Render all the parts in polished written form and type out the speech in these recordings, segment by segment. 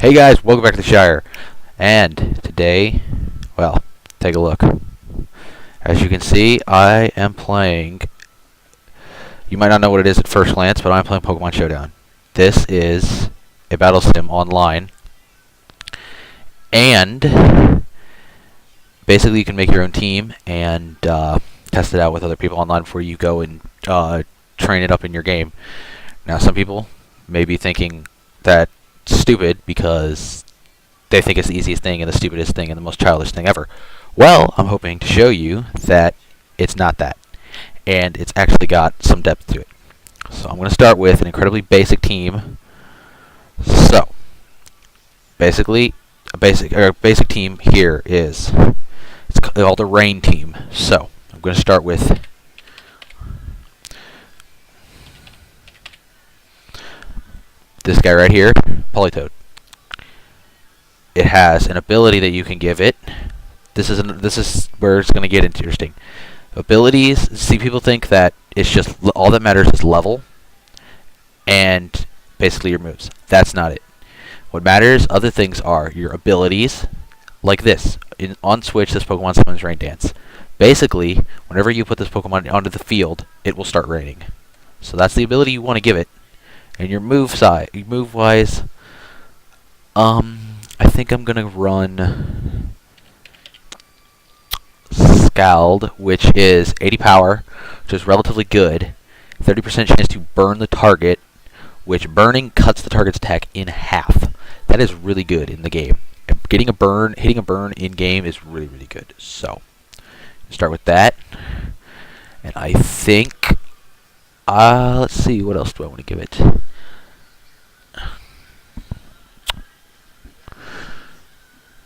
Hey guys, welcome back to the Shire. And today, well, take a look. As you can see, I am playing. You might not know what it is at first glance, but I'm playing Pokemon Showdown. This is a battle sim online, and basically you can make your own team and test it out with other people online before you go and train it up in your game. Now, some people may be thinking that stupid because they think it's the easiest thing and the stupidest thing and the most childish thing ever. Well, I'm hoping to show you that it's not that, and it's actually got some depth to it. So I'm going to start with an incredibly basic team. So basically, a basic team here is it's called the Rain team. So I'm going to start with this guy right here, Politoed. It has an ability that you can give it. This is where it's going to get interesting. Abilities. See, people think that it's just all that matters is level and basically your moves. That's not it. What matters, other things are your abilities, like this. On Switch, this Pokemon summons Rain Dance. Basically, whenever you put this Pokemon onto the field, it will start raining. So that's the ability you want to give it. And your move-wise, I think I'm gonna run Scald, which is 80 power, which is relatively good. 30% chance to burn the target, which burning cuts the target's attack in half. That is really good in the game. And hitting a burn in game is really, really good. So, start with that. And I think, let's see, what else do I want to give it?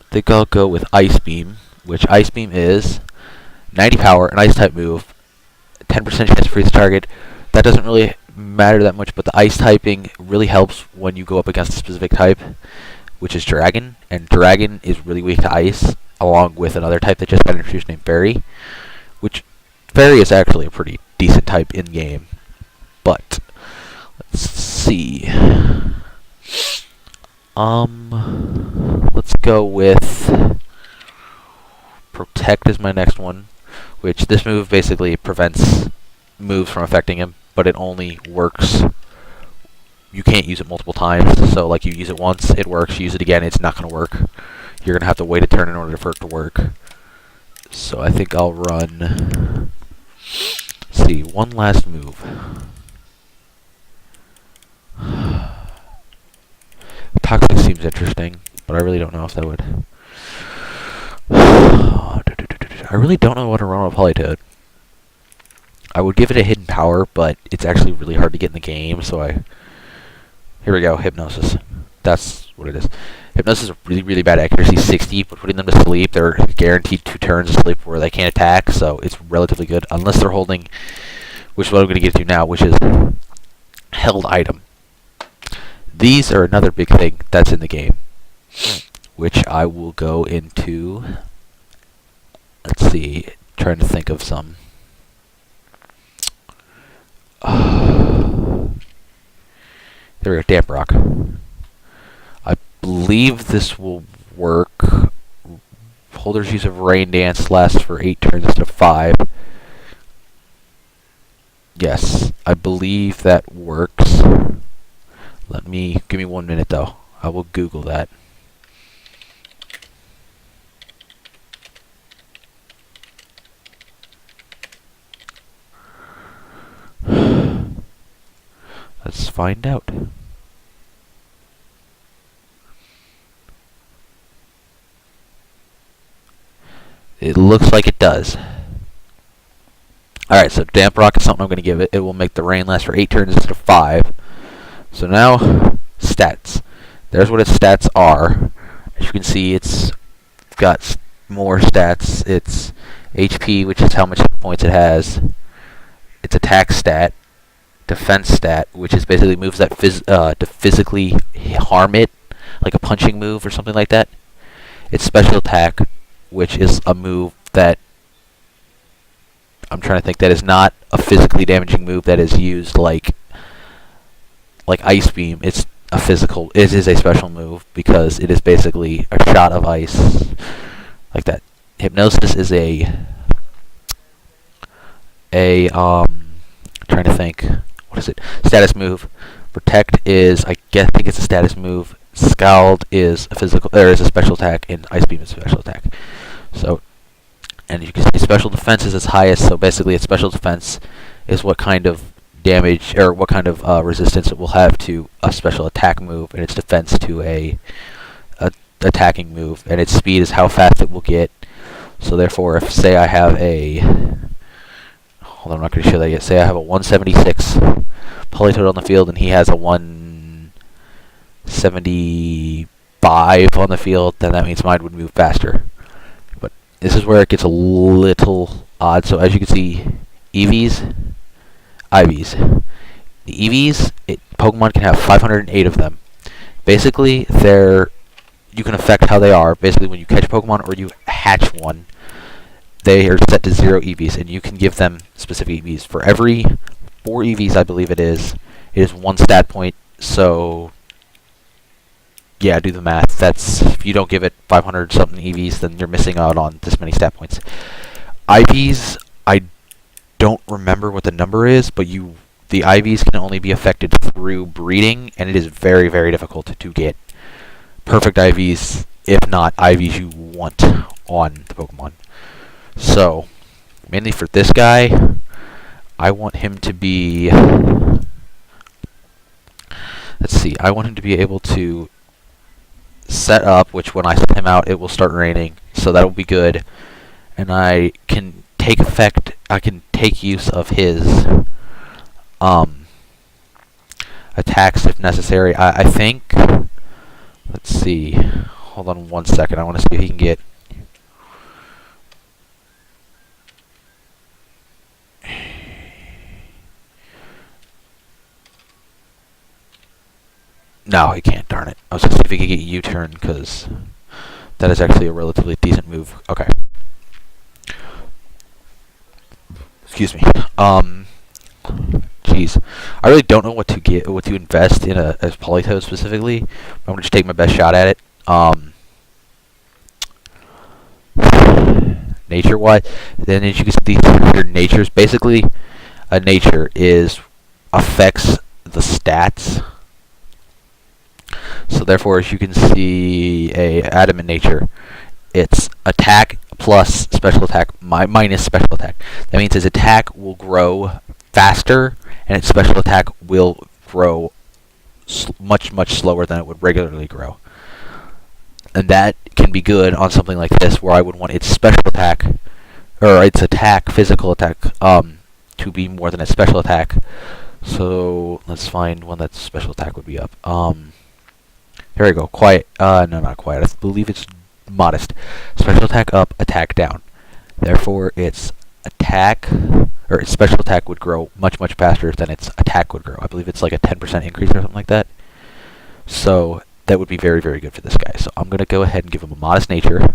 I think I'll go with Ice Beam, which Ice Beam is 90 power, an Ice type move, 10% chance to freeze the target. That doesn't really matter that much, but the Ice typing really helps when you go up against a specific type, which is Dragon, and Dragon is really weak to Ice, along with another type that just got introduced named Fairy, which Fairy is actually a pretty decent type in game. But let's see. Let's go with Protect is my next one, which this move basically prevents moves from affecting him, but it only works. You can't use it multiple times, so like you use it once, it works. You use it again, it's not going to work. You're going to have to wait a turn in order for it to work. So I think I'll run, let's see, one last move. Toxic seems interesting, but I really don't know if that would. I really don't know what to run on Politoed. I would give it a hidden power, but it's actually really hard to get in the game, so here we go, Hypnosis. That's what it is. Hypnosis is really, really bad accuracy, 60, but putting them to sleep, they're guaranteed 2 turns of sleep where they can't attack, so it's relatively good, unless they're holding, which is what I'm going to get to now, which is held item. These are another big thing that's in the game, which I will go into. Let's see, trying to think of some. There we go, Damp Rock. I believe this will work. Holder's use of Rain Dance lasts for 8 turns instead of 5. Yes, I believe that works. Give me 1 minute though. I will Google that. Let's find out. It looks like it does. Alright, so Damp Rock is something I'm going to give it. It will make the rain last for 8 turns instead of 5. So now, stats. There's what its stats are. As you can see, it's got more stats. It's HP, which is how much hit points it has. Its attack stat. Defense stat, which is basically moves that to physically harm it, like a punching move or something like that. Its special attack, which is a move that I'm trying to think that is not a physically damaging move that is used like Ice Beam. It's it is a special move because it is basically a shot of ice like that. Hypnosis is trying to think, what is it? Status move. Protect is, I think it's a status move. Scald is a special attack, and Ice Beam is a special attack. So, and you can see special defense is its highest. So basically, its special defense is what kind of damage or what kind of resistance it will have to a special attack move, and its defense to a attacking move, and its speed is how fast it will get. So therefore, if say I have a I'm not going to show that yet. Say I have a 176 Politoed on the field, and he has a 175 on the field, then that means mine would move faster. But this is where it gets a little odd. So as you can see, EVs, IVs. The EVs, Pokemon can have 508 of them. Basically, you can affect how they are. Basically, when you catch Pokemon or you hatch one, they are set to 0 EVs, and you can give them specific EVs. For every 4 EVs, I believe it is 1 stat point. So, yeah, do the math. That's, if you don't give it 500 something EVs, then you're missing out on this many stat points. IVs, I don't remember what the number is, but the IVs can only be affected through breeding, and it is very, very difficult to get perfect IVs, if not IVs you want on the Pokemon. So, mainly for this guy, I want him to be, let's see, I want him to be able to set up, which when I set him out, it will start raining, so that'll be good. And I can take use of his attacks if necessary. I think, let's see, hold on one second, I want to see if he can get, no, he can't, darn it. I was going to see if he could get U-turn, because that is actually a relatively decent move. Okay. Excuse me. Jeez. I really don't know what to invest in as Politoed specifically. I'm going to just take my best shot at it. Nature-wise, then as you can see, your natures, basically, a nature affects the stats. So therefore, as you can see, a adamant nature, it's attack plus special attack minus special attack. That means his attack will grow faster, and its special attack will grow much, much slower than it would regularly grow. And that can be good on something like this, where I would want its special attack, or its physical attack, to be more than its special attack. So let's find when that special attack would be up. Here we go. Quiet. No, not quiet. I believe it's modest. Special attack up, attack down. Therefore, its special attack would grow much, much faster than its attack would grow. I believe it's like a 10% increase or something like that. So that would be very, very good for this guy. So I'm going to go ahead and give him a modest nature.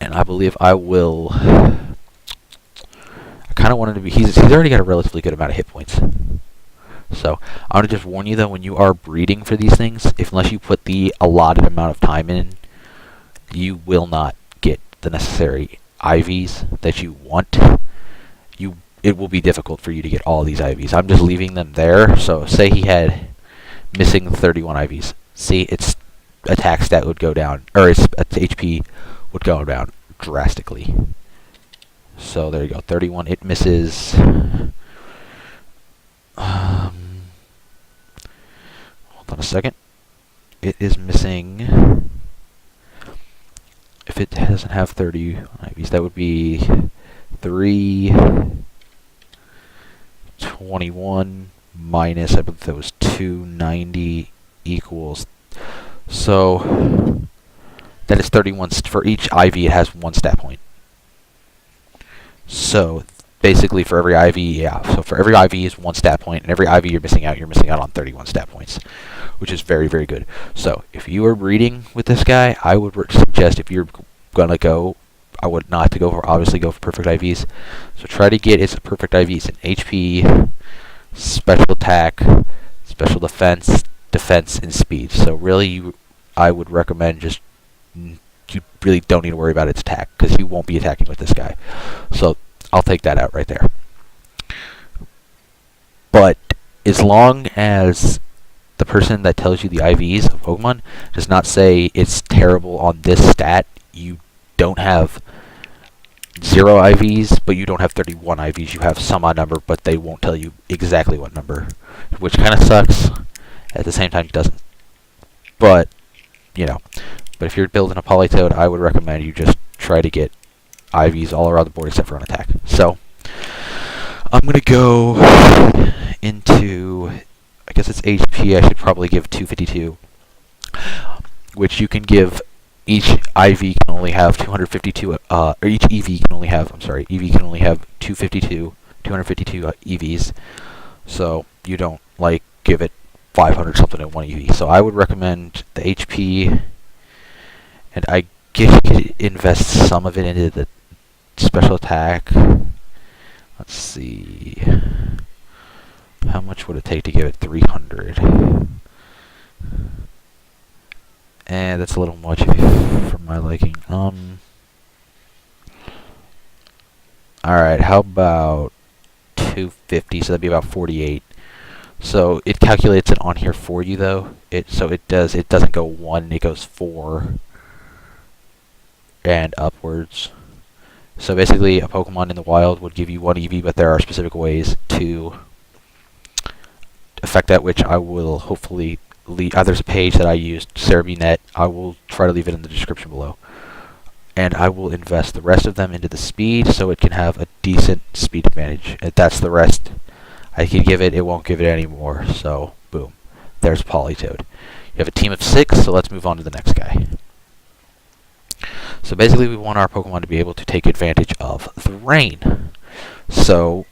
And I believe I will... I kind of want him to be... He's already got a relatively good amount of hit points. So I want to just warn you, though, when you are breeding for these things, unless you put the allotted amount of time in, you will not get the necessary IVs that you want. It will be difficult for you to get all these IVs. I'm just leaving them there. So say he had missing 31 IVs. See, its attack stat would go down, or its HP would go down drastically. So there you go, 31. It misses... hold on a second. It is missing... If it doesn't have 30 IVs, that would be 321 minus, I believe that was 290 equals. So that is 31. For each IV, it has 1 stat point. So basically, for every IV, yeah. So for every IV is 1 stat point, and every IV you're missing out on 31 stat points, which is very, very good. So if you are breeding with this guy, I would suggest, if you're gonna go, I would not to go for, obviously go for perfect IVs. So try to get its perfect IVs in HP, special attack, special defense, defense, and speed. So really, I would recommend just you really don't need to worry about its attack because you won't be attacking with this guy. So I'll take that out right there. But as long as the person that tells you the IVs of Pokemon does not say it's terrible on this stat, you don't have 0 IVs, but you don't have 31 IVs. You have some odd number, but they won't tell you exactly what number, which kind of sucks. At the same time, it doesn't. But, you know. But if you're building a Politoed, I would recommend you just try to get IVs all around the board except for on attack. So, I'm going to go into, I guess it's HP, I should probably give 252, which you can give, each IV can only have 252, or each EV can only have, EV can only have 252 EVs, so you don't, like, give it 500 something in one EV. So I would recommend the HP, and I guess you could invest some of it into the special attack. Let's see. How much would it take to give it 300? And that's a little much for my liking. Alright, how about 250? So that'd be about 48. So it calculates it on here for you though. It doesn't go 1, it goes 4 and upwards. So basically a Pokemon in the wild would give you 1 EV, but there are specific ways to affect that, which I will hopefully leave. There's a page that I used, CerebiNet. I will try to leave it in the description below. And I will invest the rest of them into the speed so it can have a decent speed advantage. If that's the rest I can give it, it won't give it anymore. So, boom. There's Politoed. You have a team of 6, so let's move on to the next guy. So basically we want our Pokemon to be able to take advantage of the rain. So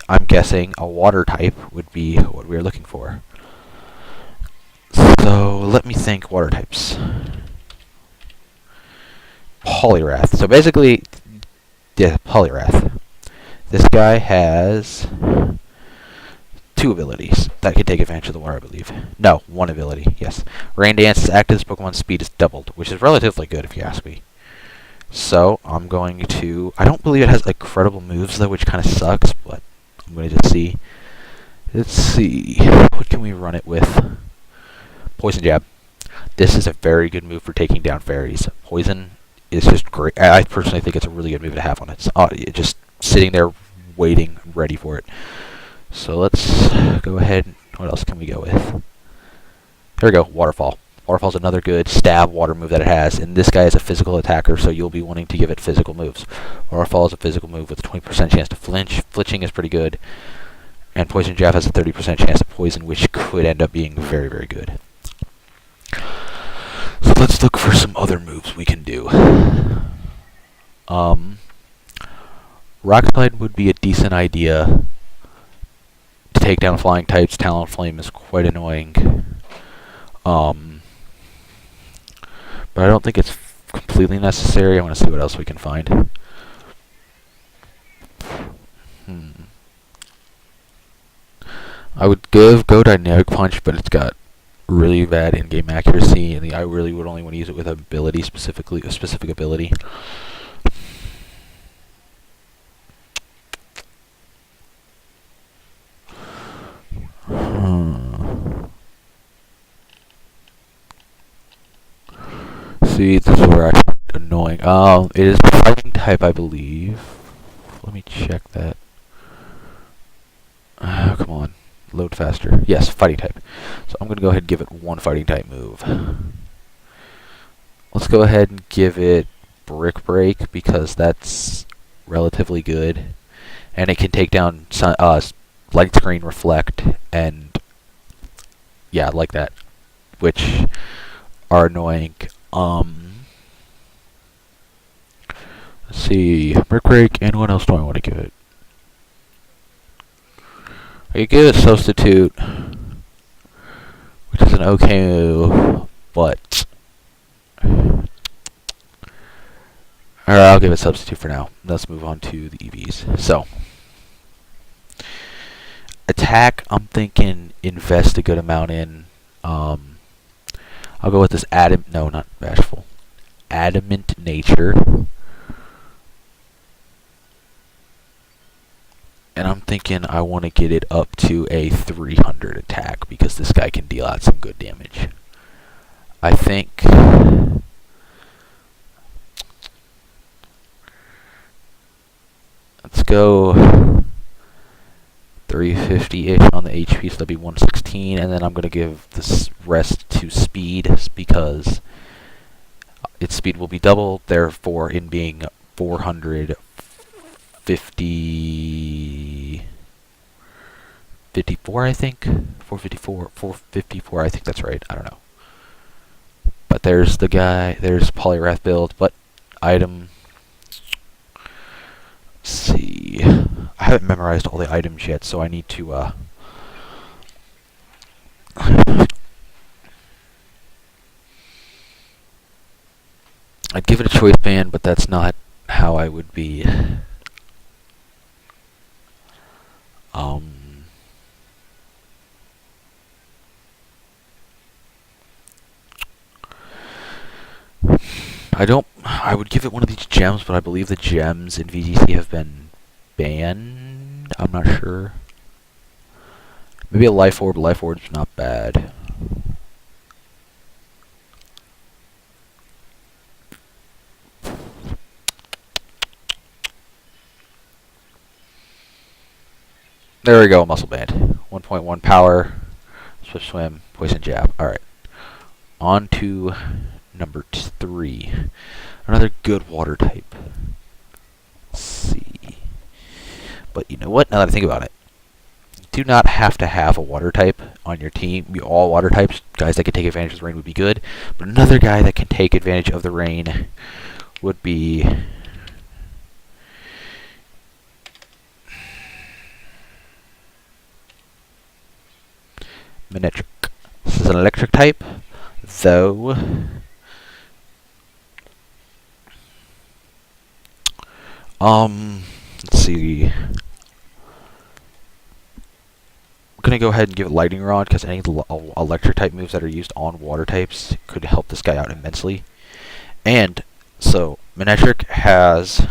I'm guessing a water type would be what we're looking for. So let me think water types. Poliwrath. So basically, yeah, Poliwrath. This guy has 2 abilities that can take advantage of the water, I believe. No, 1 ability, yes. Rain Dance is active, this Pokemon's speed is doubled, which is relatively good if you ask me. So, I'm going to... I don't believe it has incredible moves, though, which kind of sucks, but I'm going to just see. Let's see. What can we run it with? Poison Jab. This is a very good move for taking down fairies. Poison is just great. I personally think it's a really good move to have on it. It's just sitting there waiting, ready for it. So let's go ahead. What else can we go with? Here we go. Waterfall. Waterfall's another good stab water move that it has, and this guy is a physical attacker, so you'll be wanting to give it physical moves. Waterfall is a physical move with a 20% chance to flinch. Flinching is pretty good. And Poison Jab has a 30% chance to poison, which could end up being very, very good. So let's look for some other moves we can do. Rock Slide would be a decent idea to take down flying types. Talonflame is quite annoying. But I don't think it's completely necessary. I want to see what else we can find. I would go Dynamic Punch, but it's got really bad in-game accuracy, and I really would only want to use it with ability, specifically a specific ability. See, this is where I find it annoying. It is fighting type, I believe. Let me check that. Come on. Load faster. Yes, fighting type. So I'm going to go ahead and give it 1 fighting type move. Let's go ahead and give it Brick Break, because that's relatively good. And it can take down Light Screen, Reflect, and yeah, like that, which are annoying. Let's see, Brick Break, and what else do I want to give it? I could give it Substitute, which is an okay move, but alright, I'll give it Substitute for now. Let's move on to the EVs. So, attack, I'm thinking invest a good amount in. I'll go with this not bashful. Adamant nature. And I'm thinking I want to get it up to a 300 attack because this guy can deal out some good damage. I think let's go 350-ish on the HP, so that'll be 116, and then I'm going to give this rest to speed because its speed will be double, therefore in being 54, I think. 454, I think that's right. I don't know. But there's the guy, there's Polyrath build, but item. Let's see. I haven't memorized all the items yet, so I need to, I'd give it a choice band, but that's not how I would be. I would give it one of these gems, but I believe the gems in VGC have been banned. I'm not sure. Maybe a life orb. Life orb's not bad. There we go, muscle band. 1.1 power, swift swim, poison jab. Alright. On to number 3. Another good water type. Let's see. But you know what? Now that I think about it, you do not have to have a water type on your team. All water types, guys that can take advantage of the rain would be good. But another guy that can take advantage of the rain would be Manectric. This is an electric type, though. Let's see. I'm gonna go ahead and give it Lightning Rod because any electric type moves that are used on water types could help this guy out immensely. And so Manectric has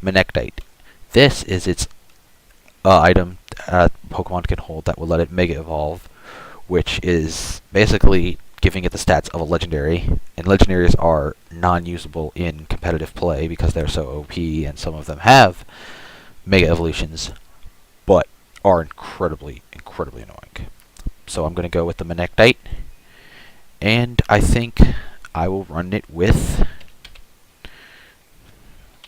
Manectite. This is its item Pokemon can hold that will let it Mega Evolve, which is basically giving it the stats of a legendary, and legendaries are non-usable in competitive play because they're so OP, and some of them have Mega Evolutions, but are incredibly annoying. So I'm going to go with the Manectite, and I think I will run it with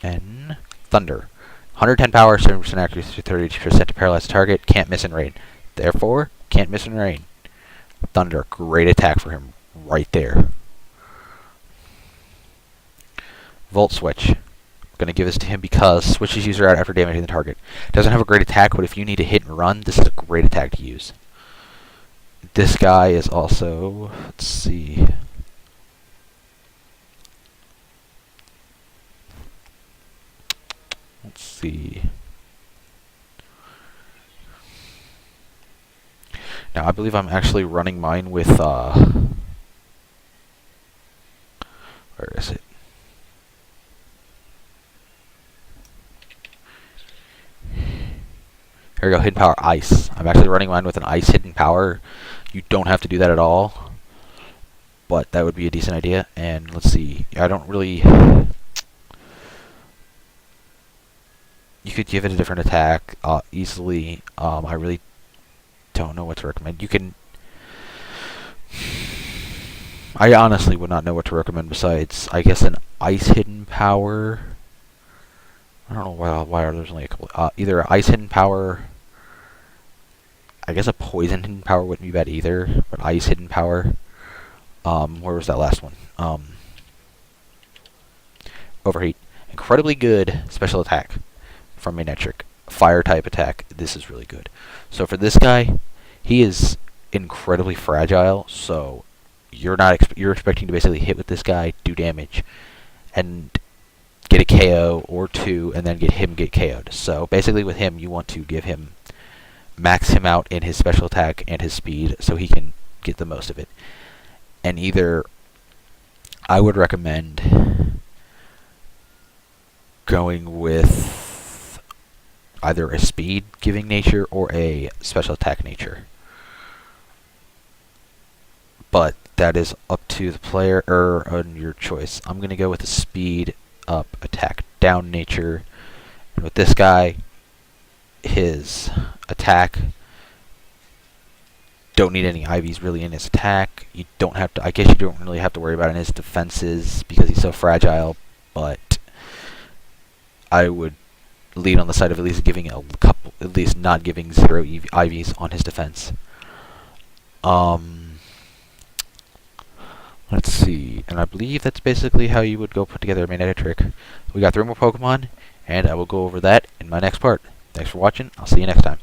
Thunder. 110 power, 70% accuracy, 30% to paralyze the target, can't miss in rain. Therefore, can't miss in rain. Thunder, great attack for him right there. Volt Switch. I'm going to give this to him because switches user out after damaging the target. Doesn't have a great attack, but if you need to hit and run, this is a great attack to use. This guy is also, let's see. Let's see. Now, I believe I'm actually running mine with, where is it? Here we go, Hidden Power Ice. I'm actually running mine with an Ice Hidden Power. You don't have to do that at all, but that would be a decent idea. And let's see, I don't really... You could give it a different attack easily. I really don't know what to recommend. You can... I honestly would not know what to recommend besides, I guess, an Ice Hidden Power. I don't know why there's only a couple. Either Ice Hidden Power... I guess a Poison Hidden Power wouldn't be bad either, but Ice Hidden Power. Where was that last one? Overheat. Incredibly good special attack from Manectric. Fire type attack. This is really good. So for this guy, he is incredibly fragile, so you're expecting to basically hit with this guy, do damage, and get a KO or two and then get KO'd. So basically with him, you want to give him, max him out in his special attack and his speed so he can get the most of it. And either, I would recommend going with either a speed giving nature or a special attack nature. But that is up to the player or on your choice. I'm going to go with a speed up, attack down nature. And with this guy, his attack, don't need any IVs really in his attack. You don't have to, I guess you don't really have to worry about it in his defenses because he's so fragile, but I would lean on the side of at least giving a couple, at least not giving 0 IVs on his defense. Let's see, and I believe that's basically how you would go put together a magnetic trick. We got 3 more Pokemon, and I will go over that in my next part. Thanks for watching. I'll see you next time.